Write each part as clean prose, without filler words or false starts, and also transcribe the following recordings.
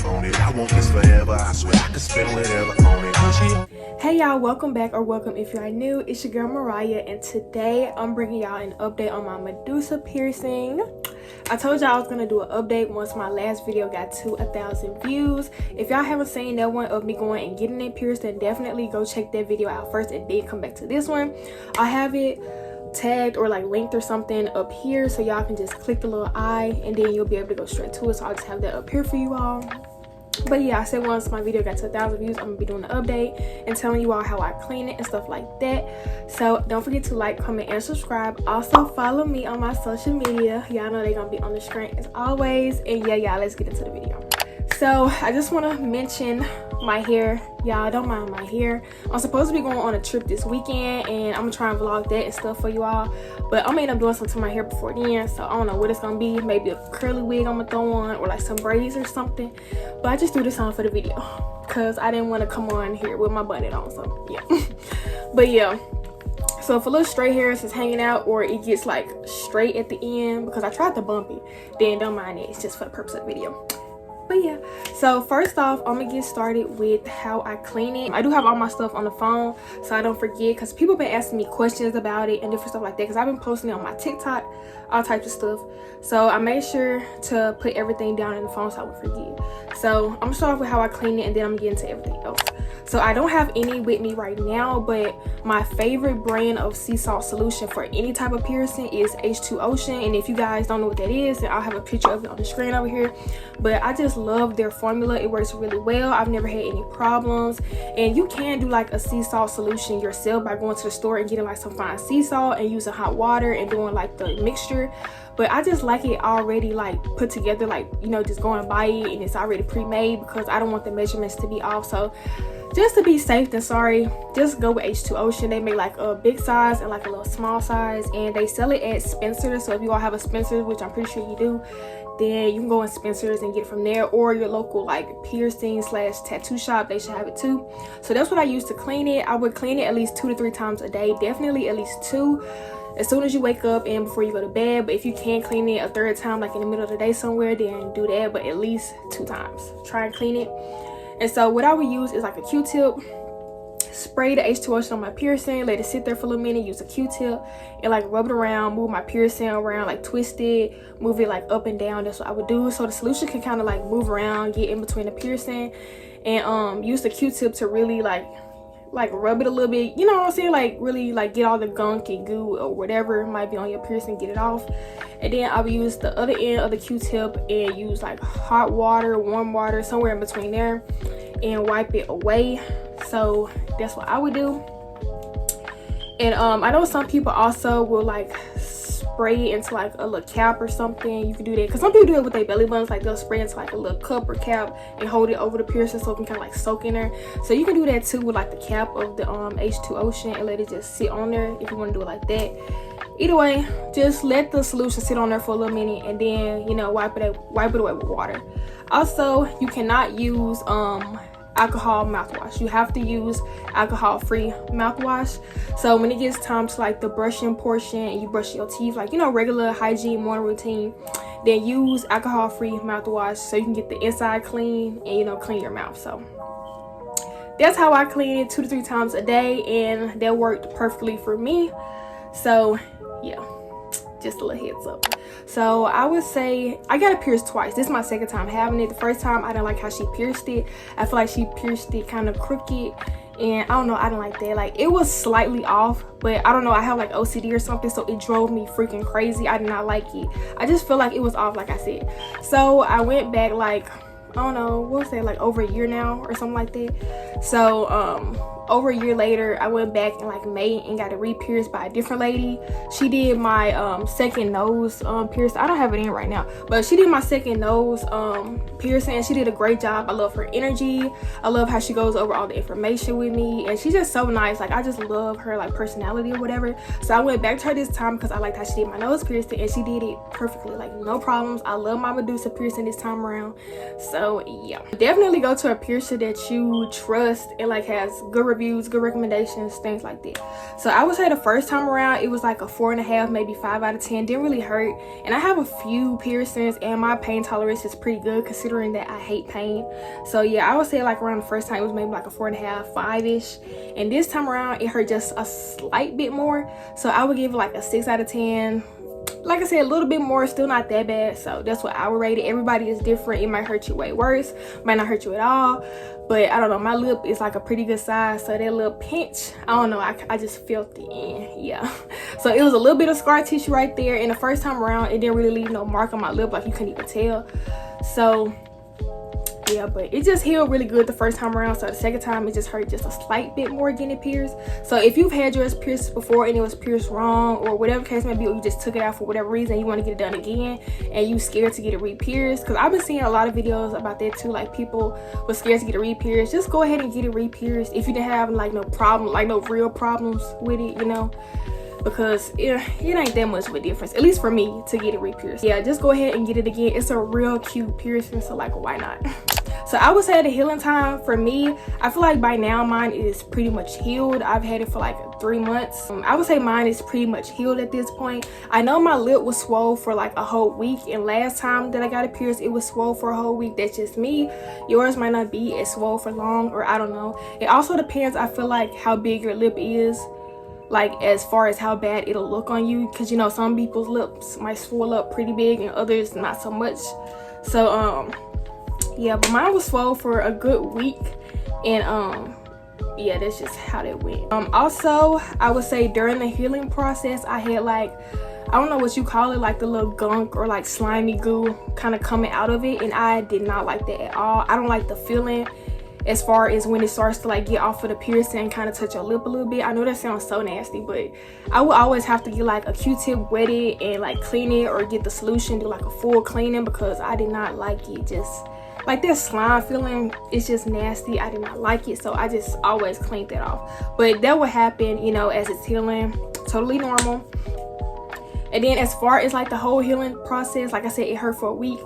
on it. I want this forever. I swear I could spend whatever on it. Hey y'all, welcome back, or welcome if you are new. It's your girl Mariah, and today I'm bringing y'all an update on my Medusa piercing. I told y'all I was gonna do an update once my last video got to 1,000 views. If y'all haven't seen that one of me going and getting it pierced, then definitely go check that video out first and then come back to this one. I have it tagged or like linked or something up here, so y'all can just click the little eye and then you'll be able to go straight to it. So I'll just have that up here for you all. But yeah, I said once my video got to 1,000 views, I'm gonna be doing an update and telling you all how I clean it and stuff like that. So don't forget to like, comment, and subscribe. Also follow me on my social media. Y'all know they're gonna be on the screen as always. And yeah, y'all, let's get into the video. So I just want to mention my hair. Y'all, don't mind my hair. I'm supposed to be going on a trip this weekend, and I'm gonna try and vlog that and stuff for you all, but I'm gonna end up doing something to my hair before then, so I don't know what it's gonna be. Maybe a curly wig I'm gonna throw on, or like some braids or something. But I just threw this on for the video because I didn't want to come on here with my bonnet on, so yeah. But yeah, so if a little straight hairs is hanging out or it gets like straight at the end, because I tried to bump it, then don't mind it. It's just for the purpose of the video. But yeah, so first off, I'm gonna get started with how I clean it. I do have all my stuff on the phone so I don't forget, because people been asking me questions about it and different stuff like that, because I've been posting it on my TikTok, all types of stuff. So I made sure to put everything down in the phone so I won't forget. So I'm gonna start off with how I clean it, and then I'm gonna get into everything else. So I don't have any with me right now, but my favorite brand of sea salt solution for any type of piercing is H2 Ocean. And if you guys don't know what that is, then I'll have a picture of it on the screen over here. But I just love their formula. It works really well. I've never had any problems. And you can do like a sea salt solution yourself by going to the store and getting like some fine sea salt and using hot water and doing like the mixture. But I just like it already like put together, like, you know, just going by it and it's already pre-made, because I don't want the measurements to be off. So just to be safe than sorry, just go with H2 Ocean. They make like a big size and like a little small size, and they sell it at Spencer's. So if you all have a Spencer's, which I'm pretty sure you do, then you can go in Spencer's and get it from there, or your local like piercing / tattoo shop, they should have it too. So that's what I use to clean it. I would clean it at least 2 to 3 times a day, definitely at least 2 as soon as you wake up and before you go to bed. But if you can clean it a 3rd time, like in the middle of the day somewhere, then do that, but at least 2 times. Try and clean it. And so what I would use is like a Q-tip, spray the H2 Ocean on my piercing, let it sit there for a little minute, use a Q-tip and like rub it around, move my piercing around, like twist it, move it like up and down. That's what I would do, so the solution can kind of like move around, get in between the piercing, and use the Q-tip to really like rub it a little bit, you know what I'm saying, like really like get all the gunk and goo or whatever might be on your piercing, get it off. And then I would use the other end of the Q-tip and use like hot water, warm water, somewhere in between there, and wipe it away. So that's what I would do. And I know some people also will like spray it into like a little cap or something. You can do that, because some people do it with their belly buttons, like they'll spray into like a little cup or cap and hold it over the piercing so it can kind of like soak in there. So you can do that too with like the cap of the H2 Ocean and let it just sit on there if you want to do it like that. Either way, just let the solution sit on there for a little minute, and then, you know, wipe it away with water. Also, you cannot use alcohol mouthwash. You have to use alcohol-free mouthwash. So when it gets time to like the brushing portion and you brush your teeth, like, you know, regular hygiene morning routine, then use alcohol-free mouthwash so you can get the inside clean and, you know, clean your mouth. So that's how I clean it, 2 to 3 times a day, and that worked perfectly for me. So yeah, just a little heads up. So I would say I got it pierced twice. This is my 2nd time having it. The first time I didn't like how she pierced it. I feel like she pierced it kind of crooked, and I don't know, I didn't like that. Like, it was slightly off, but I don't know, I have like OCD or something, so it drove me freaking crazy. I did not like it. I just feel like it was off, like I said. So I went back like, I don't know, what was that, like over a year now or something like that. So over a year later, I went back in like May and got it re-pierced by a different lady. She did my 2nd nose piercing. I don't have it in right now, but she did my 2nd nose piercing, and she did a great job. I love her energy. I love how she goes over all the information with me, and she's just so nice. Like, I just love her like personality or whatever. So I went back to her this time because I liked how she did my nose piercing, and she did it perfectly, like no problems. I love my Medusa piercing this time around. So yeah, definitely go to a piercer that you trust and like has good reviews, good recommendations, things like that. So I would say the first time around it was like a 4.5, maybe 5 out of 10. Didn't really hurt, and I have a few piercings and my pain tolerance is pretty good considering that I hate pain. So yeah, I would say like around the first time it was maybe like a 4.5, 5-ish, and this time around it hurt just a slight bit more. So I would give it like a 6 out of 10. Like I said, a little bit more, still not that bad. So that's what I would rate it. Everybody is different. It might hurt you way worse, might not hurt you at all, but I don't know, my lip is like a pretty good size, so that little pinch, I don't know, I just felt the end. Yeah, so it was a little bit of scar tissue right there, and the first time around it didn't really leave no mark on my lip, like you couldn't even tell. So yeah, but it just healed really good the first time around. So the second time it just hurt just a slight bit more getting it pierced. So if you've had yours pierced before and it was pierced wrong, or whatever case may be, or you just took it out for whatever reason, you want to get it done again and you scared to get it re-pierced, because I've been seeing a lot of videos about that too, like people were scared to get it re-pierced. Just go ahead and get it re-pierced if you didn't have like no problem, like no real problems with it, you know, because it ain't that much of a difference, at least for me, to get it re-pierced. Yeah, just go ahead and get it again. It's a real cute piercing, so like why not? So I would say the healing time for me, I feel like by now mine is pretty much healed. I've had it for like 3 months. I would say mine is pretty much healed at this point. I know my lip was swole for like a whole week, and last time that I got it pierced it was swole for a whole week. That's just me. Yours might not be as swole for long, or I don't know. It also depends, I feel like, how big your lip is, like as far as how bad it'll look on you, because you know some people's lips might swell up pretty big and others not so much. So yeah, but mine was swole for a good week, and yeah, that's just how that went. Also I would say during the healing process I had like, I don't know what you call it, like the little gunk or like slimy goo kind of coming out of it, and I did not like that at all. I don't like the feeling as far as when it starts to like get off of the piercing and kind of touch your lip a little bit. I know that sounds so nasty, but I will always have to get like a Q-tip, wet it and like clean it, or get the solution, do like a full cleaning, because I did not like it. Just like that slime feeling, it's just nasty. I did not like it, so I just always cleaned that off. But that will happen, you know, as it's healing, totally normal. And then as far as like the whole healing process, like I said, it hurt for a week,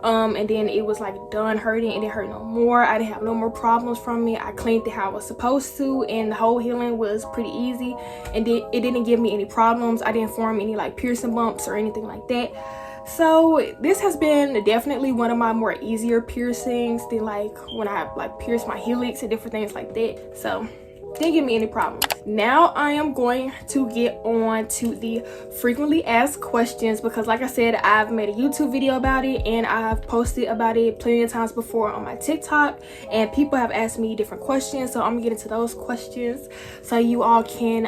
and then it was like done hurting and it hurt no more. I didn't have no more problems from it. I cleaned it how I was supposed to, and the whole healing was pretty easy, and it didn't give me any problems. I didn't form any like piercing bumps or anything like that. So this has been definitely one of my more easier piercings than like when I like pierced my helix and different things like that. So didn't give me any problems. Now I am going to get on to the frequently asked questions, because like I said, I've made a YouTube video about it and I've posted about it plenty of times before on my TikTok, and people have asked me different questions. So I'm gonna get into those questions so you all can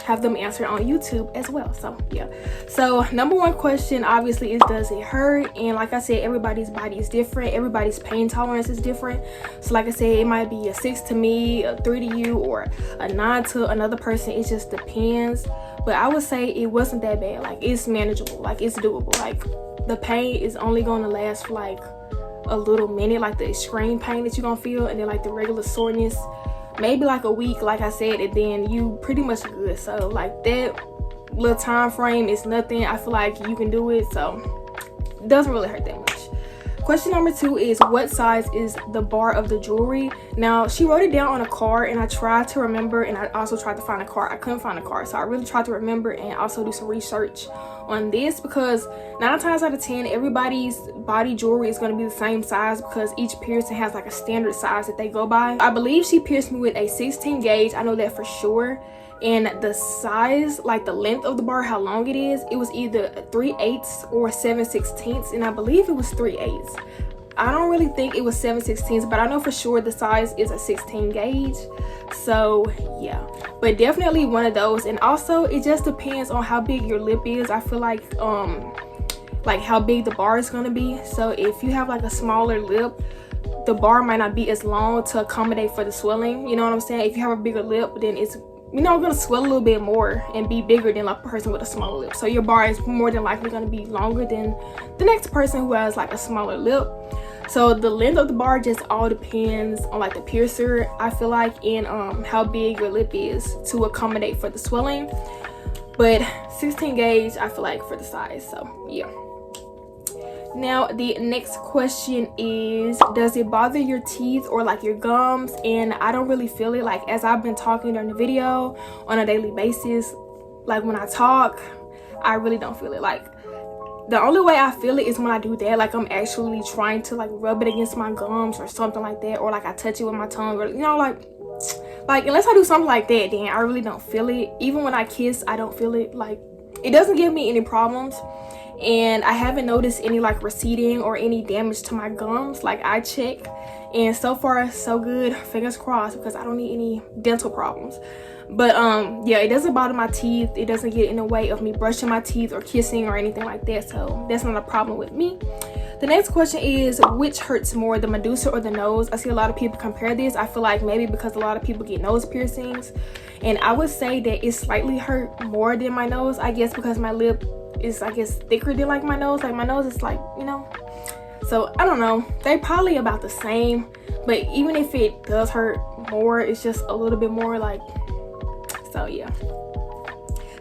have them answered on YouTube as well. So yeah, so number one question obviously is, does it hurt? And like I said, everybody's body is different, everybody's pain tolerance is different. So like I said, it might be a 6 to me, a 3 to you, or a 9 to another person. It just depends. But I would say it wasn't that bad. Like it's manageable, like it's doable. Like the pain is only going to last for like a little minute, like the extreme pain that you're gonna feel, and then like the regular soreness maybe like a week, like I said, and then you pretty much good. So like that little time frame is nothing. I feel like you can do it, so it doesn't really hurt that much. Question number 2 is, what size is the bar of the jewelry? Now she wrote it down on a card, and I tried to remember, and I also tried to find a card. I couldn't find a card, so I really tried to remember and also do some research on this, because 9 times out of 10 everybody's body jewelry is going to be the same size, because each piercing has like a standard size that they go by. I believe she pierced me with a 16 gauge, I know that for sure. And the size, like the length of the bar, how long it is, it was either 3/8 or 7/16, and I believe it was 3/8. I don't really think it was 7/16, but I know for sure the size is a 16 gauge. So yeah, but definitely one of those. And also it just depends on how big your lip is. I feel like how big the bar is going to be. So if you have like a smaller lip, the bar might not be as long to accommodate for the swelling, you know what I'm saying? If you have a bigger lip, then it's, you know, gonna swell a little bit more and be bigger than like a person with a smaller lip. So your bar is more than likely gonna be longer than the next person who has like a smaller lip. So the length of the bar just all depends on like the piercer, I feel like, and how big your lip is to accommodate for the swelling. But 16 gauge I feel like for the size. So yeah. Now the next question is, does it bother your teeth or like your gums? And I don't really feel it. Like, as I've been talking during the video on a daily basis, like when I talk, I really don't feel it. Like, the only way I feel it is when I do that, like I'm actually trying to like rub it against my gums or something like that, or like I touch it with my tongue, or, you know, like unless I do something like that, then I really don't feel it. Even when I kiss, I don't feel it. Like, it doesn't give me any problems, and I haven't noticed any like receding or any damage to my gums. Like, I check, and so far so good, fingers crossed, because I don't need any dental problems. But yeah, it doesn't bother my teeth. It doesn't get in the way of me brushing my teeth or kissing or anything like that, so that's not a problem with me. The next question is, which hurts more, the Medusa or the nose? I see a lot of people compare this. I feel like maybe because a lot of people get nose piercings, and I would say that it slightly hurt more than my nose, I guess, because my lip is, I guess, thicker than like my nose. Like, my nose is like, you know, so I don't know, they probably about the same. But even if it does hurt more, it's just a little bit more, like, so yeah.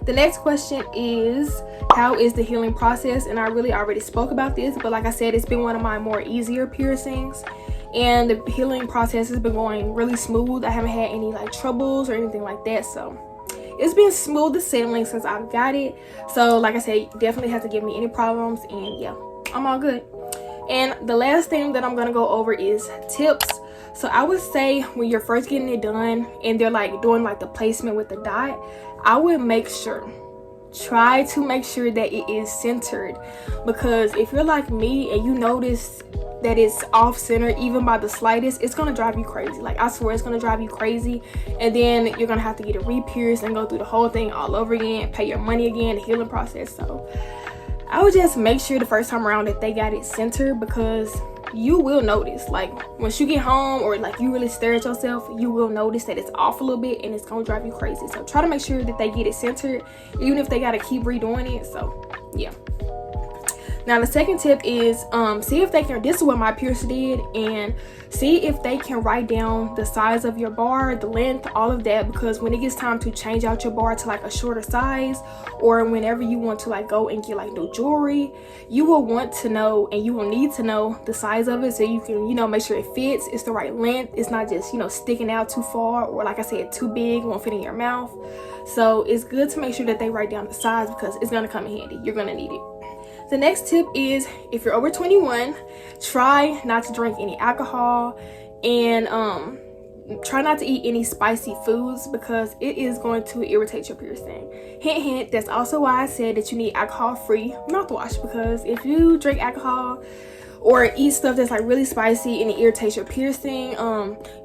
The next question is, how is the healing process? And I really already spoke about this, but like I said, it's been one of my more easier piercings, and the healing process has been going really smooth. I haven't had any like troubles or anything like that, so it's been smooth sailing since I've got it. So like I said, definitely hasn't given me any problems, and yeah, I'm all good. And the last thing that I'm gonna go over is tips. So I would say when you're first getting it done and they're like doing like the placement with the dot, I would try to make sure that it is centered, because if you're like me and you notice that it's off center even by the slightest, it's gonna drive you crazy. Like, I swear, it's gonna drive you crazy, and then you're gonna have to get it re-pierced and go through the whole thing all over again, pay your money again, the healing process. So I would just make sure the first time around that they got it centered, because you will notice, like, once you get home or like you really stare at yourself, you will notice that it's off a little bit, and it's gonna drive you crazy. So try to make sure that they get it centered, even if they gotta keep redoing it. So yeah. Now the second tip is, see if they can, this is what my piercer did, and see if they can write down the size of your bar, the length, all of that, because when it gets time to change out your bar to like a shorter size, or whenever you want to like go and get like new jewelry, you will want to know, and you will need to know the size of it, so you can, you know, make sure it fits, it's the right length, it's not just, you know, sticking out too far, or like I said, too big, won't fit in your mouth. So it's good to make sure that they write down the size, because it's gonna come in handy. You're gonna need it. The next tip is, if you're over 21, try not to drink any alcohol, and try not to eat any spicy foods, because it is going to irritate your piercing. Hint, hint, that's also why I said that you need alcohol-free mouthwash, because if you drink alcohol or eat stuff that's like really spicy and it irritates your piercing,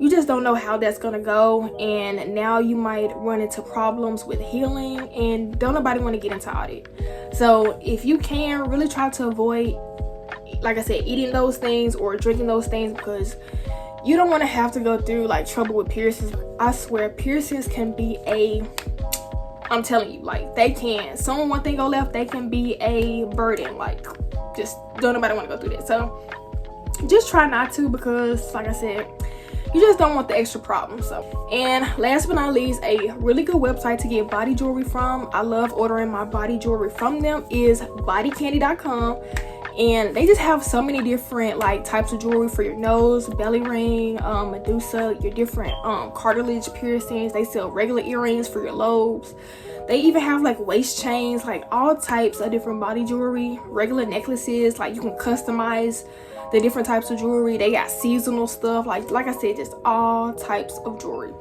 you just don't know how that's gonna go, and now you might run into problems with healing, and don't nobody want to get into all that. So if you can, really try to avoid, like I said, eating those things or drinking those things, because you don't want to have to go through like trouble with piercings. I swear, piercings can be I'm telling you, like, they can, someone one thing go left, they can be a burden. Like, just don't nobody want to go through that. So just try not to, because like I said, you just don't want the extra problems. So, and last but not least, a really good website to get body jewelry from, I love ordering my body jewelry from them, is bodycandy.com. And they just have so many different like types of jewelry for your nose, belly ring, Medusa, your different cartilage piercings. They sell regular earrings for your lobes. They even have like waist chains, like all types of different body jewelry, regular necklaces, like you can customize the different types of jewelry. They got seasonal stuff, like I said, just all types of jewelry.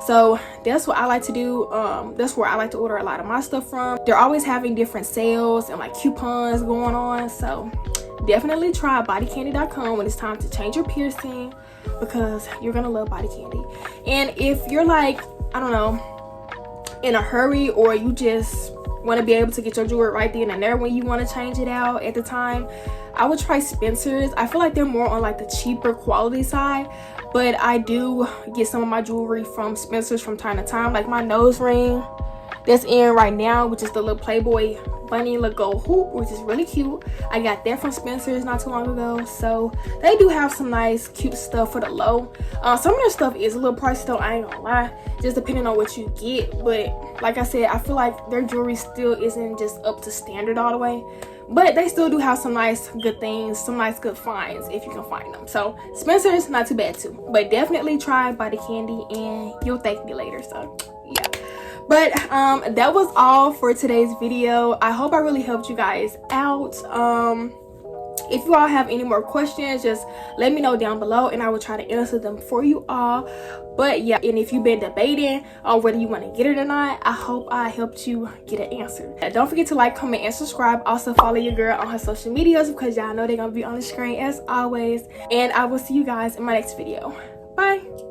So that's what I like to do. That's where I like to order a lot of my stuff from. They're always having different sales and like coupons going on, so definitely try bodycandy.com when it's time to change your piercing, because you're gonna love Body Candy. And if you're like, I don't know, in a hurry, or you just want to be able to get your jewelry right then and there when you want to change it out at the time, I would try Spencer's. I feel like they're more on like the cheaper quality side, but I do get some of my jewelry from Spencer's from time to time. Like my nose ring that's in right now, which is the little Playboy bunny little gold hoop, which is really cute. I got that from Spencer's not too long ago. So they do have some nice cute stuff for the low. Some of their stuff is a little pricey though, I ain't gonna lie, just depending on what you get. But like I said, I feel like their jewelry still isn't just up to standard all the way, but they still do have some nice good things, some nice good finds if you can find them. So Spencer's not too bad too, but definitely try Body Candy and you'll thank me later. So yeah, but that was all for today's video. I hope I really helped you guys out. If you all have any more questions, just let me know down below and I will try to answer them for you all. But yeah, and if you've been debating on whether you want to get it or not, I hope I helped you get an answer. Don't forget to like, comment, and subscribe. Also follow your girl on her social medias because y'all know they're gonna be on the screen as always. And I will see you guys in my next video. Bye.